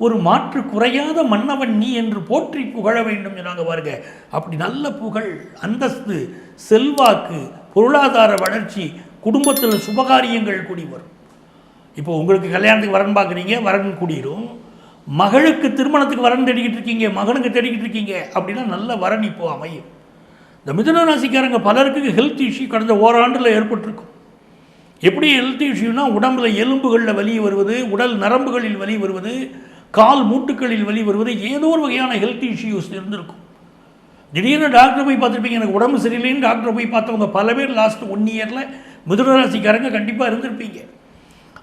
ஒரு மாற்று குறையாத மன்னவன் நீ என்று போற்றி புகழ வேண்டும் சொன்னாங்க பாருங்க. அப்படி நல்ல புகழ், அந்தஸ்து, செல்வாக்கு, பொருளாதார வளர்ச்சி, குடும்பத்தில் சுபகாரியங்கள் கூடி வரும். இப்போ உங்களுக்கு கல்யாணத்துக்கு வரன் பார்க்குறீங்க, வரன் கூடிரும். மகளுக்கு திருமணத்துக்கு வரன் தேடிக்கிட்டு இருக்கீங்க, மகனுக்கு தேடிக்கிட்டு இருக்கீங்க அப்படின்னா நல்ல வரன் இப்போ அமையும். இந்த மிதுன ராசிக்காரங்க பலருக்கு ஹெல்த் இஷ்யூ கடந்த ஓராண்டில் ஏற்பட்டிருக்கும். எப்படி ஹெல்த் இஷ்யூனா, உடம்புல எலும்புகளில் வலி வருவது, உடல் நரம்புகளில் வலி வருவது, கால் மூட்டுக்களில் வலி வருவது, ஏதோ ஒரு வகையான ஹெல்த் இஷ்யூஸ் இருந்திருக்கும். திடீர்னு டாக்டர் போய் பார்த்துருப்பீங்க. எனக்கு உடம்பு சரியில்லைன்னு டாக்டர் போய் பார்த்தவங்க பல பேர் லாஸ்ட் 1 இயரில் மிதுன ராசிக்காரங்க கண்டிப்பாக இருந்திருப்பீங்க.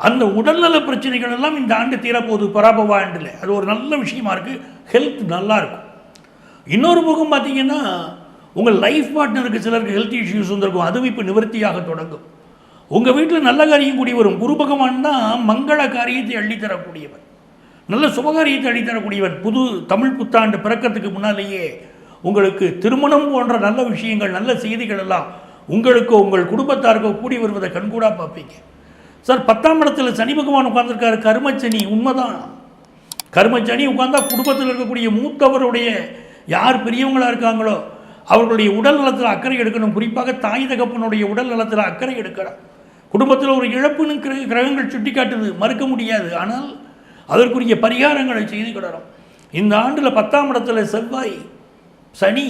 அந்த உடல்நல பிரச்சனைகள் எல்லாம் இந்த ஆண்டு தீரப்போகுது பராபவ ஆண்டில். அது ஒரு நல்ல விஷயமா இருக்குது. ஹெல்த் நல்லா இருக்கும். இன்னொரு பக்கம் பார்த்தீங்கன்னா, உங்கள் லைஃப் பார்ட்னருக்கு சிலருக்கு ஹெல்த் இஷ்யூஸ் வந்திருக்கும். அதுவும் இப்போ நிவர்த்தியாக தொடங்கும். உங்கள் வீட்டில் நல்ல காரியம் கூடி வரும். குரு பகவான் தான் மங்கள காரியத்தை அள்ளித்தரக்கூடியவன், நல்ல சுபகாரியத்தை அள்ளித்தரக்கூடியவன். புது தமிழ் புத்தாண்டு பிறக்கிறதுக்கு முன்னாலேயே உங்களுக்கு திருமணம் போன்ற நல்ல விஷயங்கள், நல்ல செய்திகள் எல்லாம் உங்களுக்கோ உங்கள் குடும்பத்தாருக்கோ கூடி வருவதை கண்கூடாக பார்ப்பீங்க. சார் 10ஆம் இடத்துல சனி பகவான் உட்கார்ந்துருக்காரு. கர்மச்சனி உண்மைதான். கர்மச்சனி உட்கார்ந்தா குடும்பத்தில் இருக்கக்கூடிய மூத்தவருடைய யார் பெரியவங்களாக இருக்காங்களோ அவர்களுடைய உடல் நலத்தில் அக்கறை எடுக்கணும். குறிப்பாக தாய் தகப்பனுடைய உடல் நலத்தில் அக்கறை எடுக்கணும். குடும்பத்தில் ஒரு இழப்புன்னு கிரகங்கள் சுட்டி காட்டுது, மறுக்க முடியாது. ஆனால் அதற்குரிய பரிகாரங்களை செய்து கொள்ளணும். இந்த ஆண்டில் 10ஆம் இடத்துல செவ்வாய், சனி,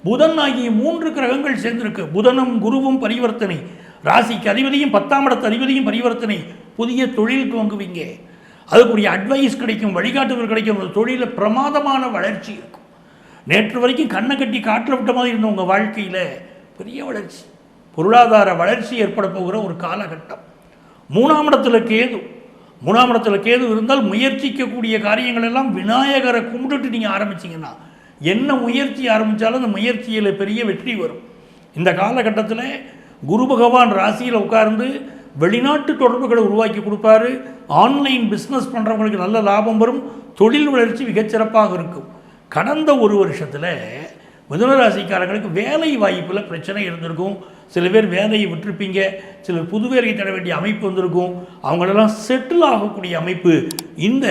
புதன் ஆகிய 3 கிரகங்கள் சேர்ந்திருக்கு. புதனும் குருவும் பரிவர்த்தனை, ராசிக்கு அதிபதியும் 10ஆம் இடத்து அதிபதியும் பரிவர்த்தனை. புதிய தொழில் துவங்குவீங்க. அதுக்குரிய அட்வைஸ் கிடைக்கும், வழிகாட்டுதல் கிடைக்கும். அந்த தொழிலில் பிரமாதமான வளர்ச்சி இருக்கும். நேற்று வரைக்கும் கண்ணை கட்டி காட்டில் விட்ட மாதிரி இருந்த உங்கள் வாழ்க்கையில் பெரிய வளர்ச்சி, பொருளாதார வளர்ச்சி ஏற்பட போகிற ஒரு காலகட்டம். 3ஆம் இடத்துல கேது. 3ஆம் இடத்துல கேது இருந்தால் முயற்சிக்கக்கூடிய காரியங்கள் எல்லாம் விநாயகரை கும்பிட்டுட்டு நீங்கள் ஆரம்பிச்சிங்கன்னா, என்ன முயற்சி ஆரம்பித்தாலும் அந்த முயற்சியில் பெரிய வெற்றி வரும். இந்த காலகட்டத்தில் குரு பகவான் ராசியில் உட்கார்ந்து வெளிநாட்டு தொடர்புகளை உருவாக்கி கொடுப்பாரு. ஆன்லைன் பிஸ்னஸ் பண்ணுறவங்களுக்கு நல்ல லாபம் வரும். தொழில் வளர்ச்சி மிகச்சிறப்பாக இருக்கும். கடந்த 1 வருஷத்தில் மிதுன ராசிக்காரங்களுக்கு வேலை வாய்ப்பில் பிரச்சனை இருந்திருக்கும். சில பேர் வேலையை விட்டுருப்பீங்க, சிலர் புது வேலையை தர வேண்டிய அமைப்பு வந்திருக்கும். அவங்களெல்லாம் செட்டில் ஆகக்கூடிய அமைப்பு இந்த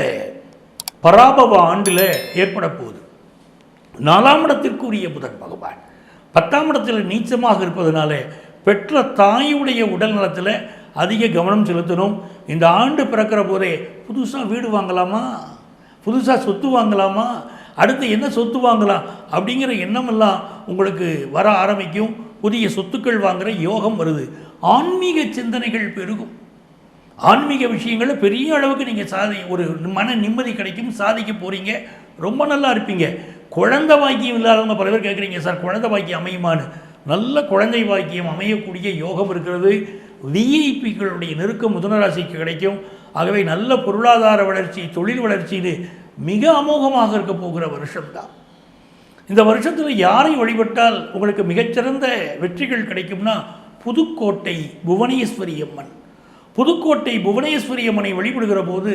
பராபவ ஆண்டில் ஏற்பட போகுது. 4ஆம் இடத்திற்குரிய புதன் பகவான் 10ஆம் இடத்தில் நீச்சமாக இருப்பதனால பெற்ற தாயுடைய உடல் நலத்தில் அதிக கவனம் செலுத்தணும். இந்த ஆண்டு பிறக்கிற போதே புதுசாக வீடு வாங்கலாமா, புதுசாக சொத்து வாங்கலாமா, அடுத்து என்ன சொத்து வாங்கலாம் அப்படிங்கிற எண்ணமெல்லாம் உங்களுக்கு வர ஆரம்பிக்கும். புதிய சொத்துக்கள் வாங்குகிற யோகம் வருது. ஆன்மீக சிந்தனைகள் பெருகும். ஆன்மீக விஷயங்களில் பெரிய அளவுக்கு நீங்கள் ஒரு மன நிம்மதி கிடைக்கும். சாதிக்க போகிறீங்க. ரொம்ப நல்லா இருப்பீங்க. குழந்தை பாக்கியம் இல்லாதவங்க பல பேர் கேட்குறீங்க, சார் குழந்தை பாக்கியம் அமையுமான்னு. நல்ல குழந்தை பாக்கியம் அமையக்கூடிய யோகம் இருக்கிறது. விஐபிகளுடைய நெருக்கம் மிதுன ராசிக்கு கிடைக்கும். ஆகவே நல்ல பொருளாதார வளர்ச்சி, தொழில் வளர்ச்சின்னு மிக அமோகமாக இருக்க போகிற வருஷம்தான். இந்த வருஷத்தில் யாரை வழிபட்டால் உங்களுக்கு மிகச்சிறந்த வெற்றிகள் கிடைக்கும்னா, புதுக்கோட்டை புவனேஸ்வரி அம்மன். புதுக்கோட்டை புவனேஸ்வரி அம்மனை வழிபடுகிற போது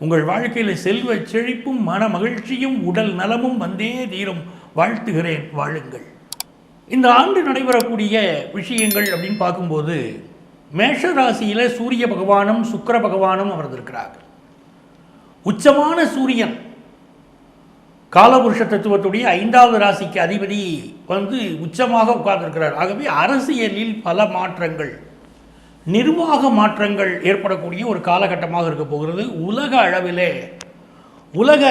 உங்கள் வாழ்க்கையில் செல்வ செழிப்பும் மன மகிழ்ச்சியும் உடல் நலமும் வந்தே தீரும். வாழ்த்துகிறேன், வாழுங்கள். இந்த ஆண்டு நடைபெறக்கூடிய விஷயங்கள் அப்படின்னு பார்க்கும்போது மேஷ ராசியில் சூரிய பகவானும் சுக்கிர பகவானும் அமர்ந்திருக்கிறார்கள். உச்சமான சூரியன் காலபுருஷ தத்துவத்துடைய 5வது ராசிக்கு அதிபதி உச்சமாக உட்கார்ந்திருக்கிறார். ஆகவே அரசியலில் பல மாற்றங்கள், நிர்வாக மாற்றங்கள் ஏற்படக்கூடிய ஒரு காலகட்டமாக இருக்க போகிறது. உலக அளவிலே உலக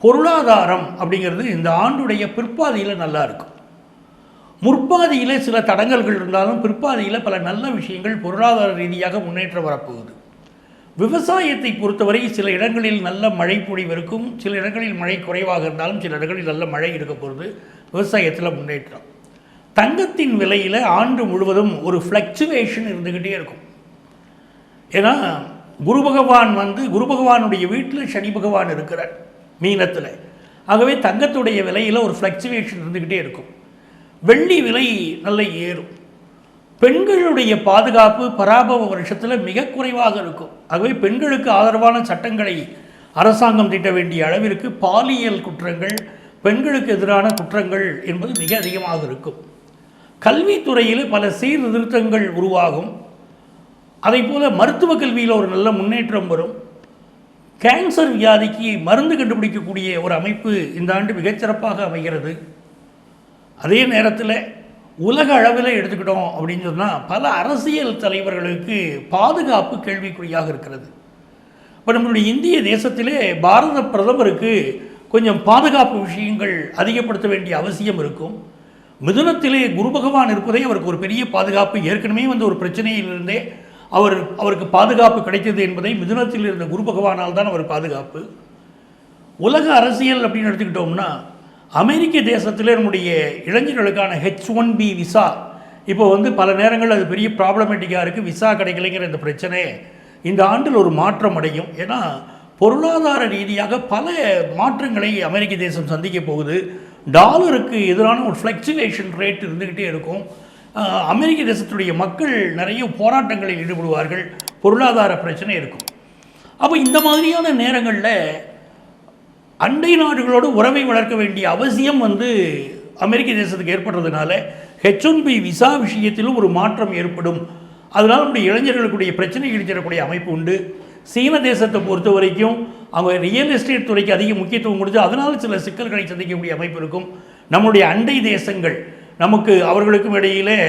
பொருளாதாரம் அப்படிங்கிறது இந்த ஆண்டுடைய பிற்பாதியில் நல்லா இருக்கும். முற்பாதியில் சில தடங்கல்கள் இருந்தாலும் பிற்பாதியில் பல நல்ல விஷயங்கள் பொருளாதார ரீதியாக முன்னேற்றம் வரப்போகுது. விவசாயத்தை பொறுத்தவரை சில இடங்களில் நல்ல மழை பொழிவு இருக்கும், சில இடங்களில் மழை குறைவாக இருந்தாலும் சில இடங்களில் நல்ல மழை இருக்க போகிறது. விவசாயத்தில் முன்னேற்றம். தங்கத்தின் விலையில் ஆண்டு முழுவதும் ஒரு ஃப்ளக்சுவேஷன் இருந்துக்கிட்டே இருக்கும். ஏன்னா குரு பகவானுடைய வீட்டில் சனி பகவான் இருக்கிறார் மீனத்தில். ஆகவே தங்கத்துடைய விலையில் ஒரு ஃப்ளக்சுவேஷன் இருந்துக்கிட்டே இருக்கும். வெள்ளி விலை நல்ல ஏறும். பெண்களுடைய பாதுகாப்பு பராபவ வருஷத்தில் மிக குறைவாக இருக்கும். ஆகவே பெண்களுக்கு ஆதரவான சட்டங்களை அரசாங்கம் தீட்ட வேண்டிய அளவிற்கு பாலியல் குற்றங்கள், பெண்களுக்கு எதிரான குற்றங்கள் என்பது மிக அதிகமாக இருக்கும். கல்வித்துறையில் பல சீர்திருத்தங்கள் உருவாகும். அதே போல் மருத்துவ கல்வியில் ஒரு நல்ல முன்னேற்றம் வரும். கேன்சர் வியாதிக்கு மருந்து கண்டுபிடிக்கக்கூடிய ஒரு அமைப்பு இந்த ஆண்டு மிகச்சிறப்பாக அமைகிறது. அதே நேரத்தில் உலக அளவில் எடுத்துக்கிட்டோம் அப்படின்னு சொன்னால் பல அரசியல் தலைவர்களுக்கு பாதுகாப்பு கேள்விக்குறியாக இருக்கிறது. இப்போ நம்மளுடைய இந்திய தேசத்திலே பாரத பிரதமருக்கு கொஞ்சம் பாதுகாப்பு விஷயங்கள் அதிகப்படுத்த வேண்டிய அவசியம் இருக்கும். மிதுனத்திலே குரு பகவான் இருப்பதே அவருக்கு ஒரு பெரிய பாதுகாப்பு. ஏற்கனவே ஒரு பிரச்சனையிலிருந்தே அவருக்கு பாதுகாப்பு கிடைத்தது என்பதை மிதுனத்தில் இருந்த குரு பகவானால் தான் அவர் பாதுகாப்பு. உலக அரசியல் அப்படின்னு எடுத்துக்கிட்டோம்னா அமெரிக்க தேசத்தில் நம்முடைய இளைஞர்களுக்கான H1B விசா இப்போ பல நேரங்கள் அது பெரிய ப்ராப்ளமேட்டிக்காக இருக்குது. விசா கிடைக்கலைங்கிற இந்த பிரச்சனை இந்த ஆண்டில் ஒரு மாற்றம் அடையும். ஏன்னா பொருளாதார ரீதியாக பல மாற்றங்களை அமெரிக்க தேசம் சந்திக்க போகுது. டாலருக்கு எதிரான ஒரு ஃப்ளக்சுவேஷன் ரேட் இருந்துக்கிட்டே இருக்கும். அமெரிக்க தேசத்துடைய மக்கள் நிறைய போராட்டங்களில் ஈடுபடுவார்கள். பொருளாதார பிரச்சனை இருக்கும். அப்போ இந்த மாதிரியான நேரங்களில் அண்டை நாடுகளோடு உறவை வளர்க்க வேண்டிய அவசியம் அமெரிக்க தேசத்துக்கு ஏற்படுறதுனால H1B விசா விஷயத்திலும் ஒரு மாற்றம் ஏற்படும். அதனால் நம்முடைய இளைஞர்களுக்குடைய பிரச்சனைகள் தரக்கூடிய அமைப்பு உண்டு. சீன தேசத்தை பொறுத்த வரைக்கும் அவங்க ரியல் எஸ்டேட் துறைக்கு அதிக முக்கியத்துவம் கொடுத்து அதனால் சில சிக்கல்களை சந்திக்கக்கூடிய அமைப்பு இருக்கும். நம்முடைய அண்டை தேசங்கள் அவர்களுக்கும் இடையிலே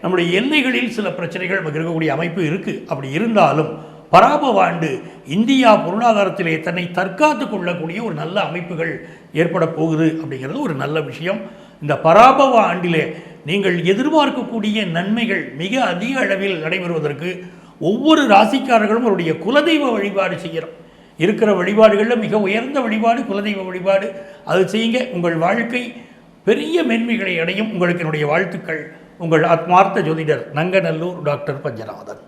நம்முடைய எல்லைகளில் சில பிரச்சனைகள் இருக்கக்கூடிய அமைப்பு இருக்குது. அப்படி இருந்தாலும் பராபவ ஆண்டு இந்தியா பொருளாதாரத்திலே தன்னை தற்காத்து கொள்ளக்கூடிய ஒரு நல்ல அமைப்புகள் ஏற்பட போகுது அப்படிங்கிறது ஒரு நல்ல விஷயம். இந்த பராபவ ஆண்டிலே நீங்கள் எதிர்பார்க்கக்கூடிய நன்மைகள் மிக அதிக அளவில் நடைபெறுவதற்கு ஒவ்வொரு ராசிக்காரர்களும் அவருடைய குலதெய்வ வழிபாடு செய்கிறோம். இருக்கிற வழிபாடுகளில் மிக உயர்ந்த வழிபாடு குலதெய்வ வழிபாடு. அது செய்யுங்க, உங்கள் வாழ்க்கை பெரிய மேன்மைகளை அடையும். உங்களுக்கு என்னுடைய வாழ்த்துக்கள். உங்கள் ஆத்மார்த்த ஜோதிடர் நங்கநல்லூர் டாக்டர் பஞ்சநாதன்.